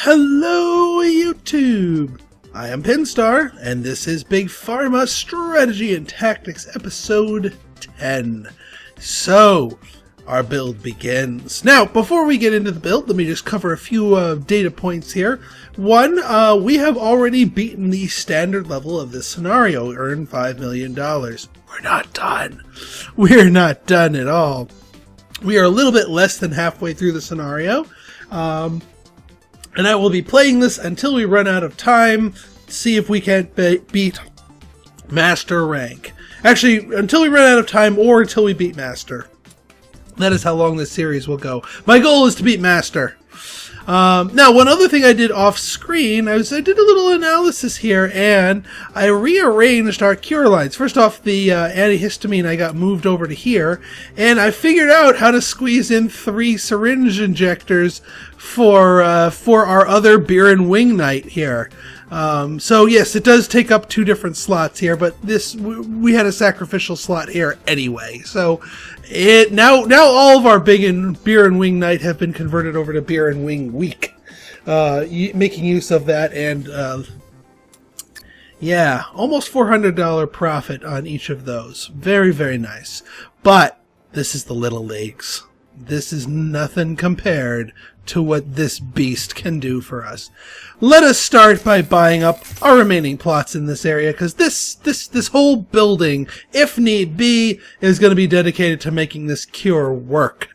Hello YouTube! I am Pinstar, and this is Big Pharma Strategy and Tactics episode 10. So, our build begins. Now, before we get into the build, let me just cover a few data points here. One, we have already beaten the standard level of this scenario, earned $5 million. We're not done. We're not done at all. We are a little bit less than halfway through the scenario. And I will be playing this until we run out of time, see if we can't beat Master rank. Actually, until we run out of time or until we beat Master. That is how long this series will go. My goal is to beat Master. Now, one other thing I did off screen, I did a little analysis here, and I rearranged our cure lines. First off, the antihistamine I got moved over to here, and I figured out how to squeeze in 3 syringe injectors for our other beer and wing night here. So yes, it does take up 2 different slots here, but we had a sacrificial slot here anyway. So now all of our beer and wing night have been converted over to beer and wing week, making use of that, and yeah, almost $400 profit on each of those. Very, very nice. But this is the little leagues. This is nothing compared to what this beast can do for us. Let us start by buying up our remaining plots in this area, because this whole building, if need be, is going to be dedicated to making this cure work.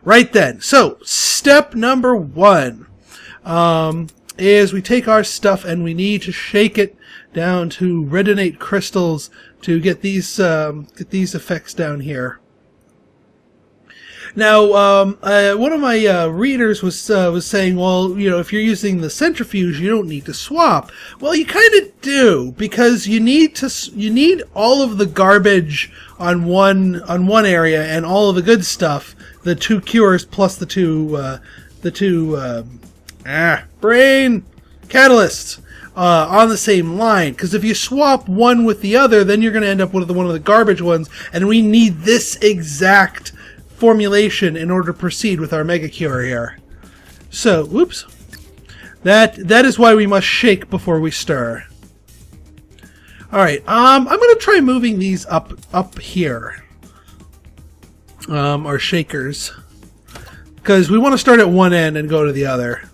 Right then, so step number 1 is we take our stuff and we need to shake it down to redonate crystals to get these effects down here. Now, one of my readers was saying, well, you know, if you're using the centrifuge, you don't need to swap. Well, you kind of do, because you need all of the garbage on one area and all of the good stuff, the 2 cures plus the two brain catalysts on the same line. Because if you swap one with the other, then you're going to end up with one of the garbage ones, and we need this exact formulation in order to proceed with our mega cure here. So, whoops. That is why we must shake before we stir. Alright, I'm gonna try moving these up here. Our shakers. Because we want to start at one end and go to the other.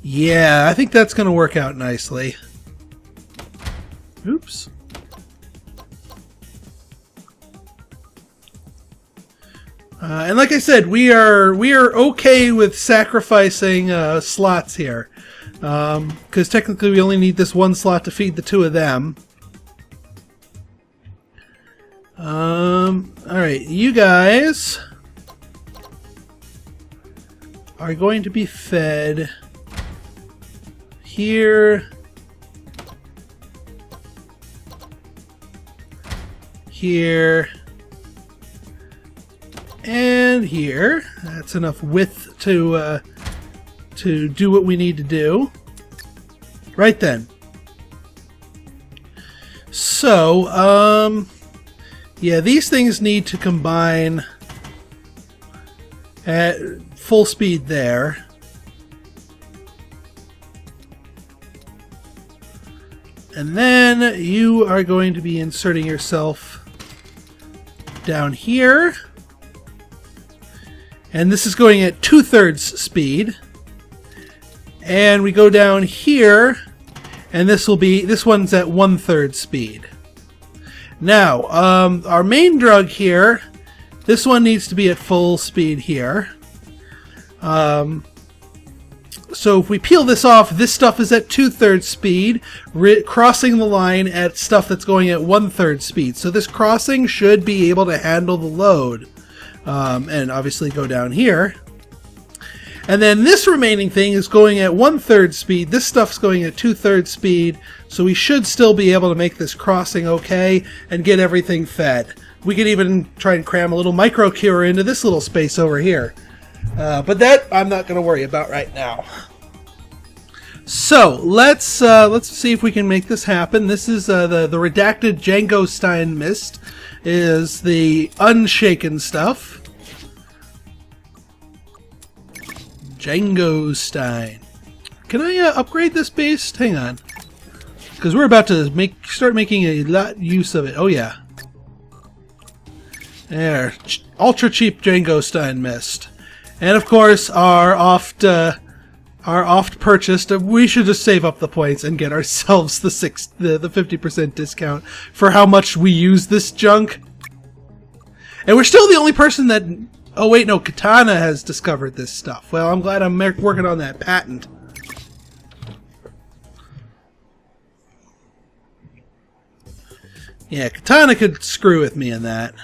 Yeah, I think that's gonna work out nicely. Oops. And like I said, we are okay with sacrificing slots here, because technically we only need this 1 slot to feed the 2 of them. Alright, you guys are going to be fed here, here, and here. That's enough width to do what we need to do. Right then. So, yeah, these things need to combine at full speed there. And then you are going to be inserting yourself down here. And this is going at 2/3 speed. And we go down here, and this one's at 1/3 speed. Now, our main drug here, this one needs to be at full speed here. So if we peel this off, this stuff is at 2/3 speed, crossing the line at stuff that's going at 1/3 speed. So this crossing should be able to handle the load. And obviously go down here. And then this remaining thing is going at 1/3 speed. This stuff's going at 2/3 speed. So we should still be able to make this crossing okay and get everything fed. We could even try and cram a little micro cure into this little space over here. But that I'm not going to worry about right now. So let's see if we can make this happen. This is the redacted Django Stein mist. Is the unshaken stuff. Django Stein. Can I upgrade this base? Hang on. Because we're about to start making a lot use of it. Oh yeah. There. Ultra cheap Django Stein mist. And of course our oft purchased, we should just save up the points and get ourselves the 50% discount for how much we use this junk. And we're still the only person that... Oh wait, no, Katana has discovered this stuff. Well, I'm glad I'm working on that patent. Yeah, Katana could screw with me in that.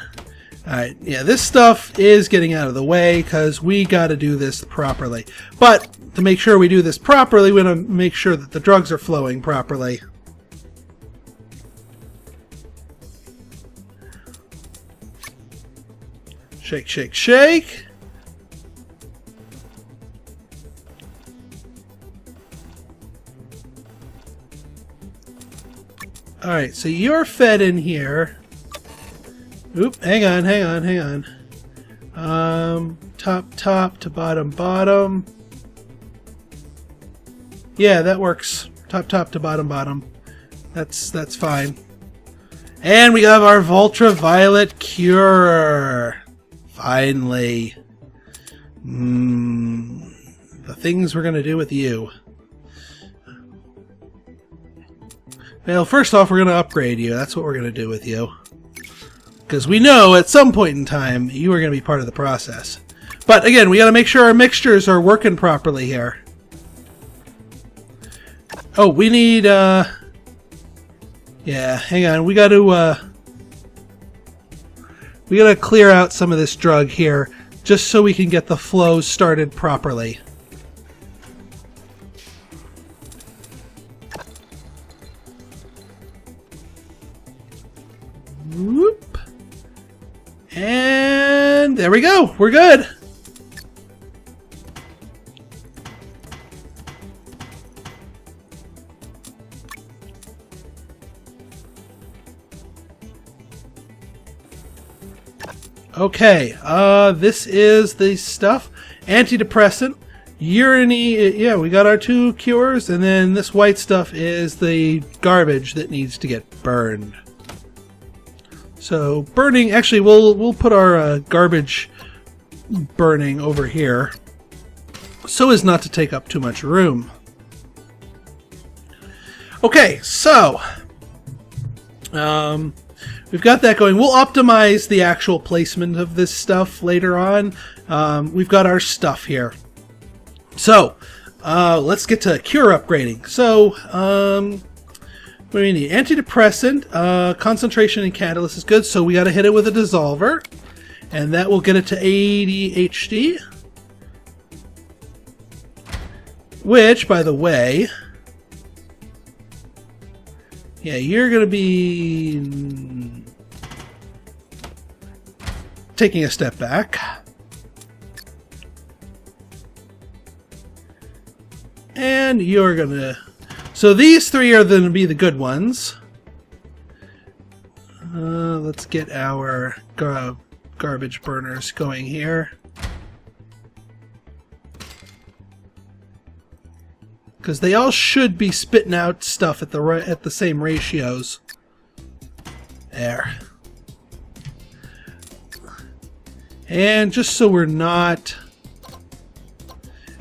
Alright, yeah, this stuff is getting out of the way because we got to do this properly. But to make sure we do this properly, we want to make sure that the drugs are flowing properly. Shake, shake, shake. Alright, so you're fed in here. Oop, hang on. Top to bottom. Yeah, that works. Top to bottom. That's fine. And we have our Ultraviolet cure. Finally. The things we're gonna do with you. Well, first off, we're gonna upgrade you. That's what we're gonna do with you. Because we know at some point in time you are going to be part of the process. But again, we got to make sure our mixtures are working properly here. Oh, we need yeah, hang on. We got to clear out some of this drug here just so we can get the flow started properly. Whoop. And there we go. We're good. Okay, this is the stuff. Antidepressant. Urinary, yeah, we got our 2 cures, and then this white stuff is the garbage that needs to get burned. So burning, actually we'll put our garbage burning over here so as not to take up too much room. Okay, so we've got that going. We'll optimize the actual placement of this stuff later on. We've got our stuff here. So let's get to cure upgrading. So what do we need? Antidepressant, concentration and catalyst is good, so we got to hit it with a dissolver, and that will get it to ADHD. Which, by the way, yeah, you're going to be taking a step back. And you're going to... So these 3 are going to be the good ones. Let's get our garbage burners going here. Because they all should be spitting out stuff at the same ratios. There. And just so we're not...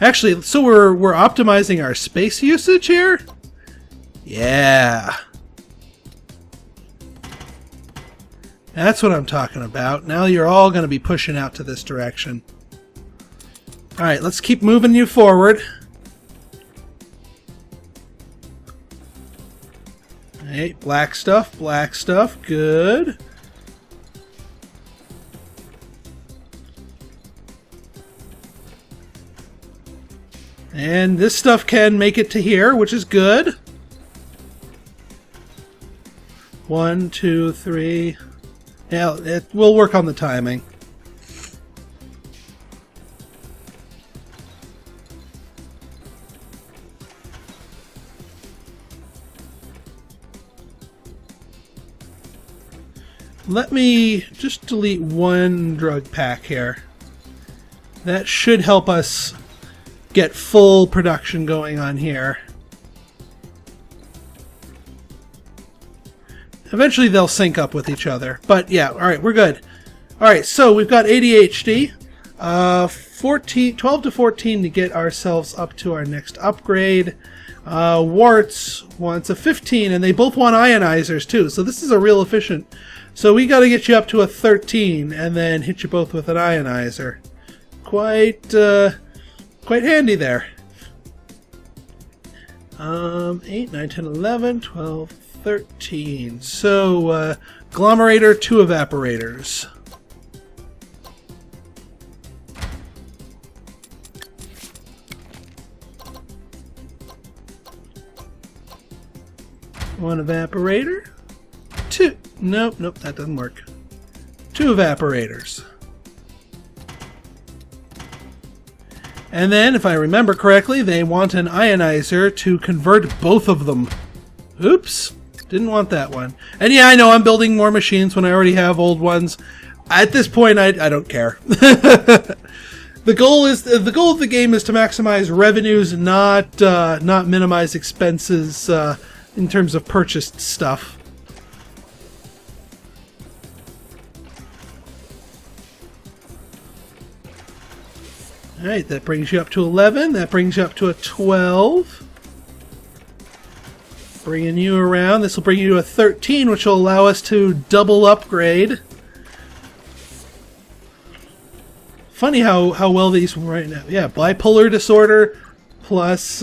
Actually, so we're optimizing our space usage here? Yeah. That's what I'm talking about. Now you're all going to be pushing out to this direction. Alright, let's keep moving you forward. Alright, black stuff, good. And this stuff can make it to here, which is good. 1, 2, 3. Yeah, we'll work on the timing. Let me just delete one drug pack here. That should help us get full production going on here. Eventually they'll sync up with each other. But yeah, alright, we're good. Alright, so we've got ADHD. 12 to 14 to get ourselves up to our next upgrade. Warts wants a 15, and they both want ionizers too, so this is a real efficient. So we got to get you up to a 13 and then hit you both with an ionizer. Quite handy there. 8, 9, 10, 11, 12, 13. So agglomerator, 2 evaporators. One evaporator. 2. Nope, that doesn't work. 2 evaporators. And then, if I remember correctly, they want an ionizer to convert both of them. Oops, didn't want that one. And yeah, I know I'm building more machines when I already have old ones. At this point, I don't care. The goal of the game is to maximize revenues, not minimize expenses in terms of purchased stuff. Alright, that brings you up to 11. That brings you up to a 12. Bringing you around. This will bring you to a 13, which will allow us to double upgrade. Funny how well these right now. Yeah, bipolar disorder plus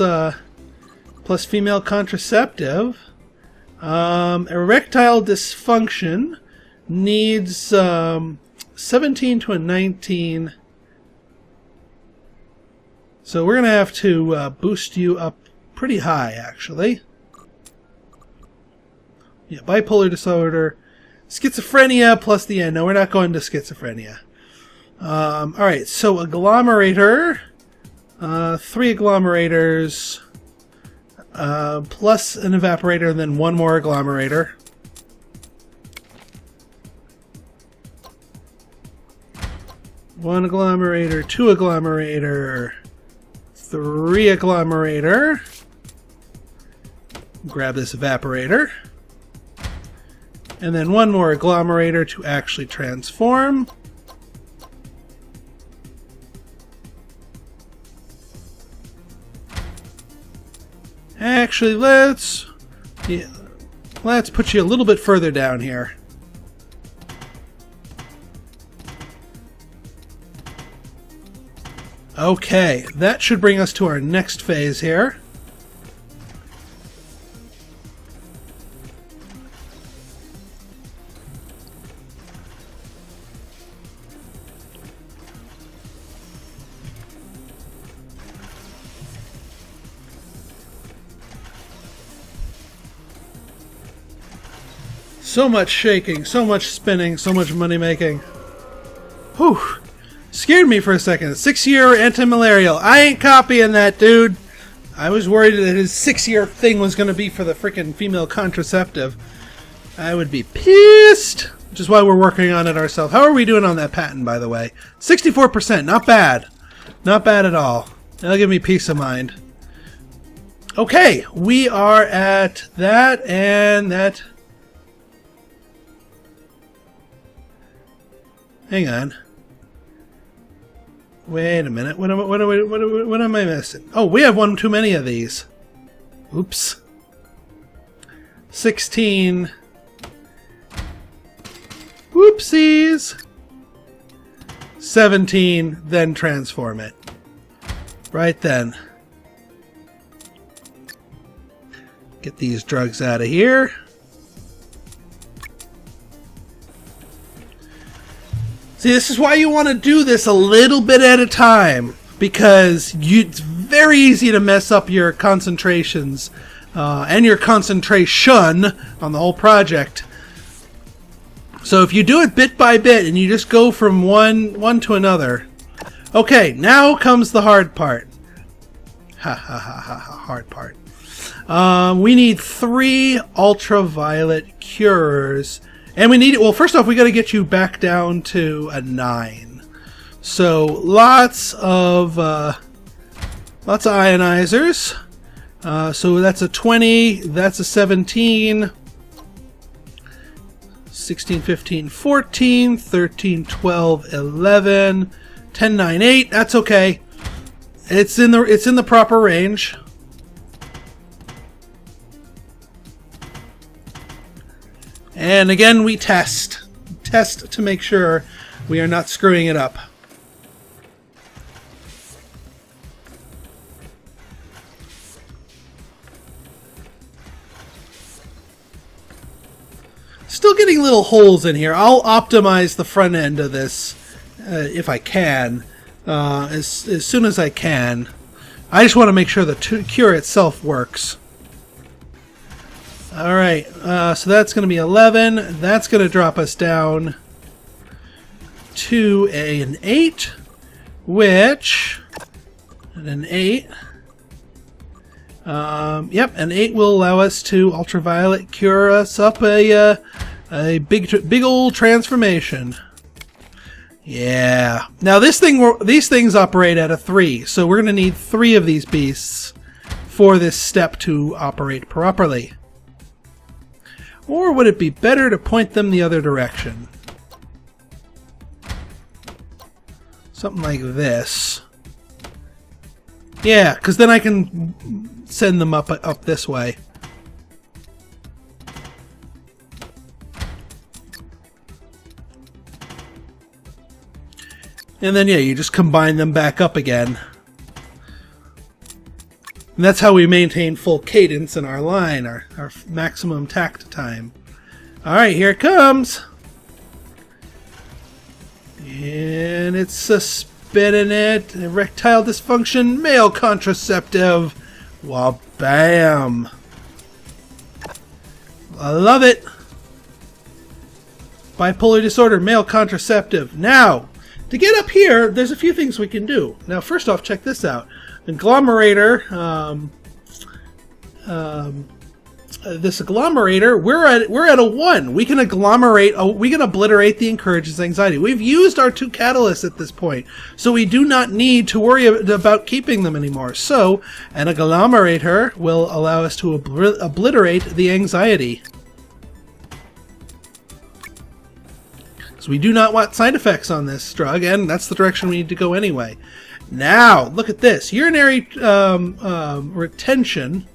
female contraceptive. Erectile dysfunction needs 17 to a 19. So we're going to have to boost you up pretty high, actually. Yeah, bipolar disorder. Schizophrenia plus the N. No, we're not going to schizophrenia. Alright, so agglomerator. 3 agglomerators. Plus an evaporator, and then 1 more agglomerator. One agglomerator, 2 agglomerator, 3 agglomerator. Grab this evaporator. And then 1 more agglomerator to actually transform. Actually, let's put you a little bit further down here. Okay, that should bring us to our next phase here. So much shaking, so much spinning, so much money making. Whew. Scared me for a second. 6-year anti-malarial. I ain't copying that, dude. I was worried that his 6-year thing was going to be for the frickin' female contraceptive. I would be pissed. Which is why we're working on it ourselves. How are we doing on that patent, by the way? 64%. Not bad. Not bad at all. That'll give me peace of mind. Okay. We are at that and that. Hang on. Wait a minute. What am I missing? Oh, we have one too many of these. Oops. 16. Whoopsies. 17. Then transform it. Right then. Get these drugs out of here. See, this is why you want to do this a little bit at a time, because it's very easy to mess up your concentrations and your concentration on the whole project. So if you do it bit by bit and you just go from one to another. Okay, now comes the hard part. Hard part. We need 3 ultraviolet cures. And we need, well, first off, we got to get you back down to a 9. So lots of Lots of ionizers. So that's a 20, that's a 17, 16, 15, 14, 13, 12, 11, 10, 9, 8. That's okay. It's in the proper range. And again, we test to make sure we are not screwing it up. Still getting little holes in here. I'll optimize the front end of this if I can, as soon as I can. I just want to make sure the cure itself works. Alright, so that's going to be 11. That's going to drop us down to an 8, which... and an 8. Yep, an 8 will allow us to ultraviolet cure us up a big old transformation. Yeah. Now these things operate at a 3, so we're going to need 3 of these beasts for this step to operate properly. Or would it be better to point them the other direction? Something like this. Yeah, because then I can send them up this way. And then, yeah, you just combine them back up again. And that's how we maintain full cadence in our line, our maximum takt time. Alright, here it comes! And it's spinning it. Erectile dysfunction, male contraceptive. Well, bam! I love it! Bipolar disorder, male contraceptive. Now, to get up here, there's a few things we can do. Now, first off, check this out. Agglomerator, this agglomerator, we're at a 1. We can agglomerate, we can obliterate the encourages anxiety. We've used our 2 catalysts at this point, so we do not need to worry about keeping them anymore. So, an agglomerator will allow us to obliterate the anxiety. So we do not want side effects on this drug, and that's the direction we need to go anyway. Now, look at this. Urinary retention,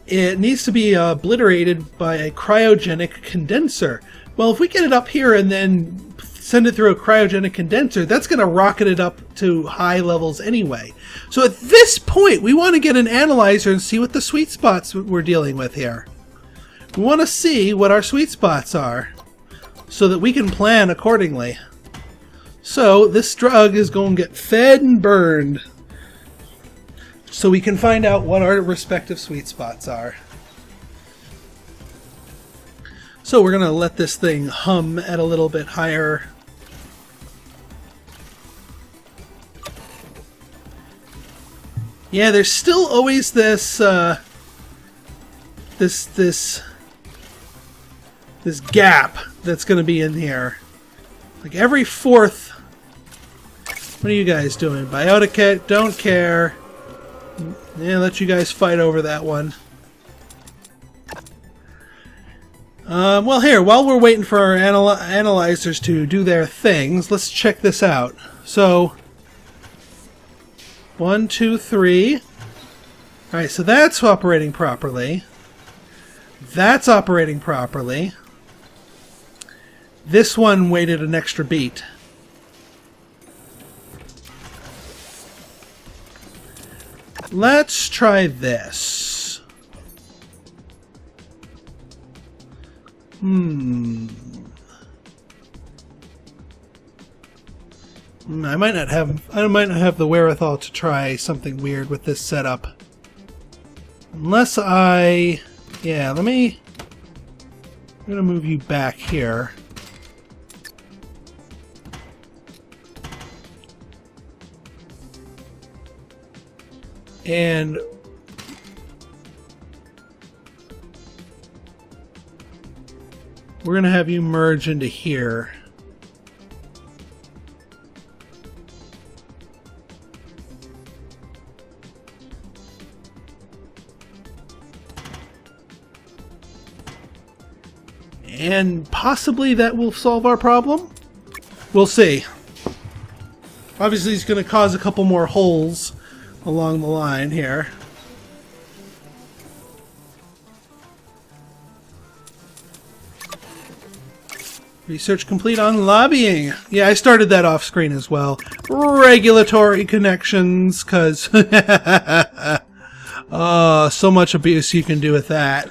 it needs to be obliterated by a cryogenic condenser. Well, if we get it up here and then send it through a cryogenic condenser, that's going to rocket it up to high levels anyway. So at this point, we want to get an analyzer and see what the sweet spots we're dealing with here. We want to see what our sweet spots are so that we can plan accordingly. So this drug is going to get fed and burned so we can find out what our respective sweet spots are. So we're going to let this thing hum at a little bit higher. Yeah, there's still always this this gap that's going to be in here. Like every 4th. What are you guys doing? Biotic, don't care. Yeah, let you guys fight over that one. Well, here, while we're waiting for our analyzers to do their things, let's check this out. So, 1, 2, 3. Alright, so that's operating properly. That's operating properly. This one waited an extra beat. Let's try this. I might not have the wherewithal to try something weird with this setup. Unless I'm going to move you back here. And we're going to have you merge into here. and possibly that will solve our problem. We'll see. Obviously, it's going to cause a couple more holes along the line here. Research complete on lobbying. Yeah, I started that off screen as well. Regulatory connections, because oh, so much abuse you can do with that.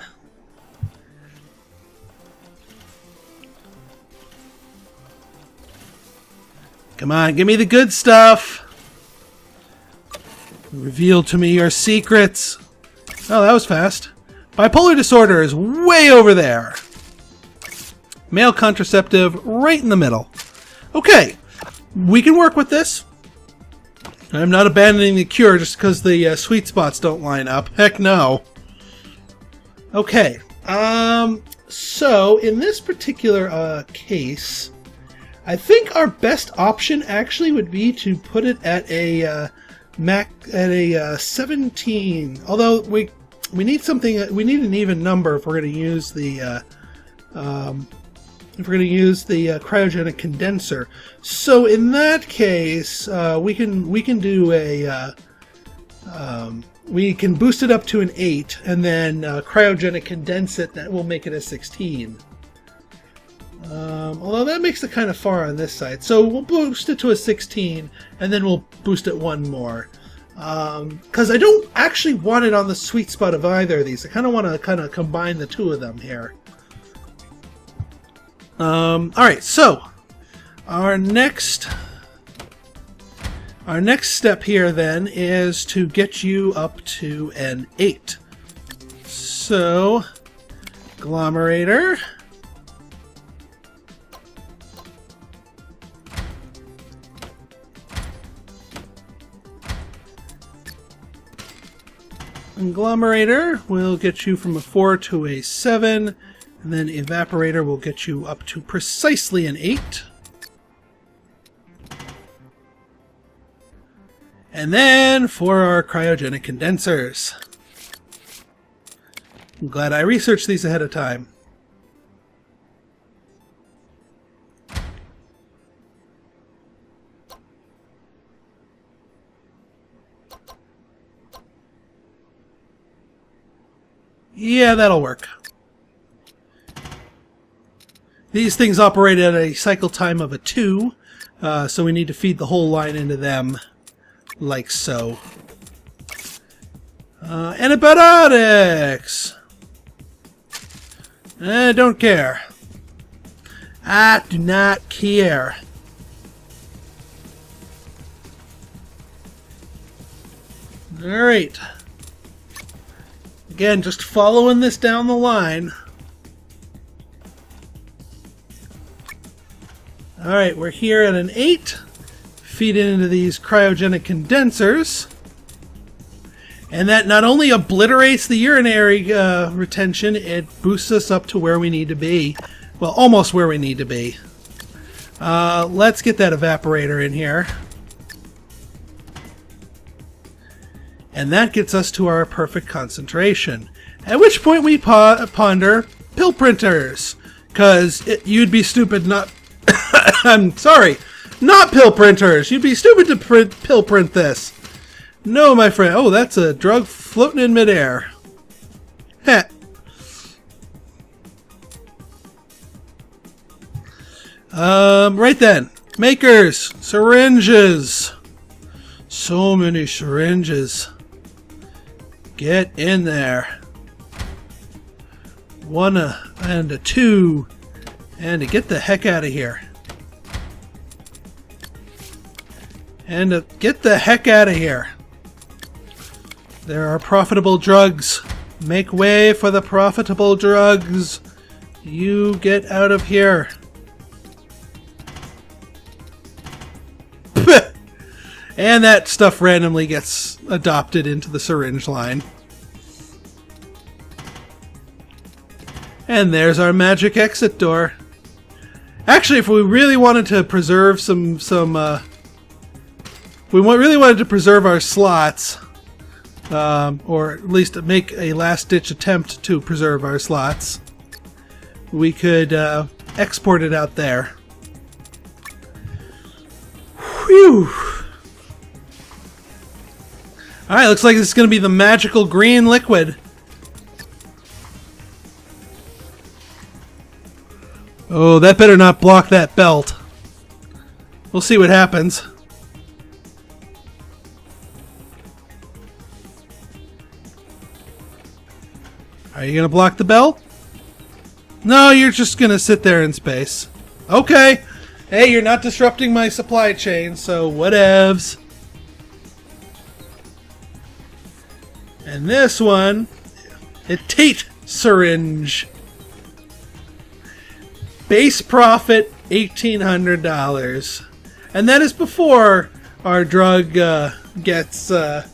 Come on, give me the good stuff. Reveal to me your secrets. Oh, that was fast. Bipolar disorder is way over there. Male contraceptive right in the middle. Okay, we can work with this. I'm not abandoning the cure just because the sweet spots don't line up. Heck no. Okay, so in this particular case, I think our best option actually would be to put it at a 17. Although we need something, we need an even number if we're going to use the cryogenic condenser. So in that case, we can do a we can boost it up to an 8 and then cryogenic condense it. That will make it a 16. Although that makes it kind of far on this side, so we'll boost it to a 16 and then we'll boost it one more. Because I don't actually want it on the sweet spot of either of these. I kind of want to combine the two of them here. Alright, so our next step here then is to get you up to an 8. So, agglomerator. Agglomerator will get you from a 4 to a 7. And then evaporator will get you up to precisely an 8. And then for our cryogenic condensers. I'm glad I researched these ahead of time. Yeah, that'll work. These things operate at a cycle time of a 2, so we need to feed the whole line into them, like so. Antibiotics! I don't care. I do not care. Alright. Again, just following this down the line. Alright, we're here at an 8. Feed it into these cryogenic condensers. And that not only obliterates the urinary retention, it boosts us up to where we need to be. Well, almost where we need to be. Let's get that evaporator in here. And that gets us to our perfect concentration. At which point we ponder pill printers. Because you'd be stupid not... I'm sorry, not pill printers. You'd be stupid to pill print this. No, my friend. Oh, that's a drug floating in midair. Heh. Right then. Makers. Syringes. So many syringes. Get in there. 1 and a 2. And to get the heck out of here. And to get the heck out of here. There are profitable drugs. Make way for the profitable drugs. You get out of here. And that stuff randomly gets adopted into the syringe line. And there's our magic exit door. Actually, if we really wanted to preserve really wanted to preserve our slots, or at least make a last-ditch attempt to preserve our slots, we could export it out there. Whew! Alright, looks like this is going to be the magical green liquid. Oh, that better not block that belt. We'll see what happens. Are you going to block the belt? No, you're just going to sit there in space. Okay. Hey, you're not disrupting my supply chain, so whatevs. And this one, a Tate syringe. Base profit $1,800. And that is before our drug gets drug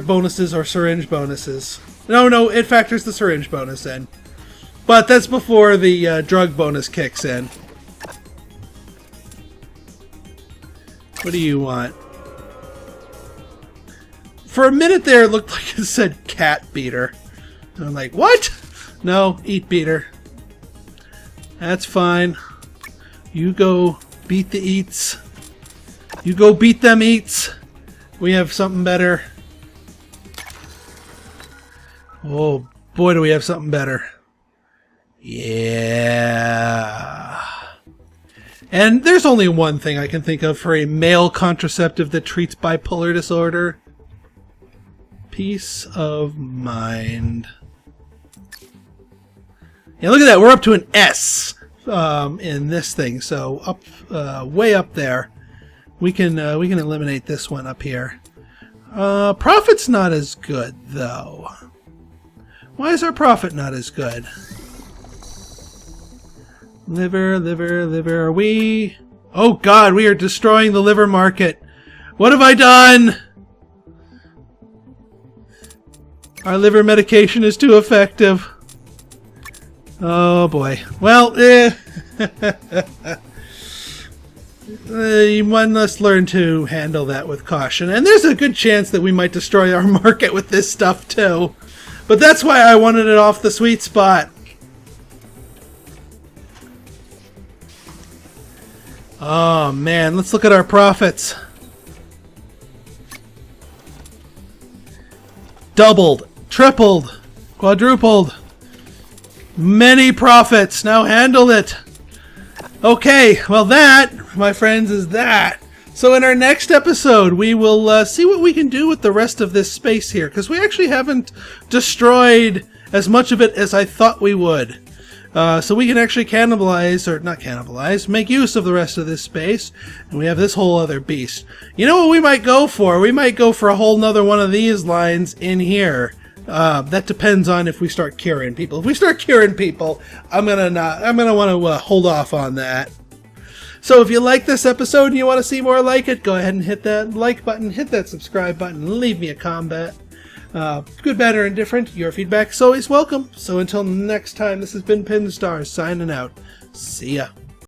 bonuses or syringe bonuses. No, it factors the syringe bonus in. But that's before the drug bonus kicks in. What do you want? For a minute there, it looked like it said cat beater. And I'm like, what? No, eat beater. That's fine. You go beat the eats. You go beat them eats. We have something better. Oh boy, do we have something better. Yeah. And there's only one thing I can think of for a male contraceptive that treats bipolar disorder. Peace of mind. Yeah, look at that. We're up to an S in this thing. So up, way up there. We can eliminate this one up here. Profit's not as good though. Why is our profit not as good? Liver. Are we? Oh God, we are destroying the liver market. What have I done? Our liver medication is too effective. Oh boy. Well, one must learn to handle that with caution. And there's a good chance that we might destroy our market with this stuff too. But that's why I wanted it off the sweet spot. Oh man, let's look at our profits. Doubled, tripled, quadrupled. Many profits. Now handle it. Okay, well that, my friends, is that. So in our next episode, we will see what we can do with the rest of this space here, because we actually haven't destroyed as much of it as I thought we would. So we can actually cannibalize, or not cannibalize, make use of the rest of this space, and we have this whole other beast. You know what we might go for? We might go for a whole nother one of these lines in here. That depends on if we start curing people. If we start curing people, I'm gonna want to hold off on that. So if you like this episode and you want to see more like it, go ahead and hit that like button, hit that subscribe button, and leave me a comment. Good, bad, or indifferent, your feedback is always welcome. So until next time, this has been Pinstar signing out. See ya.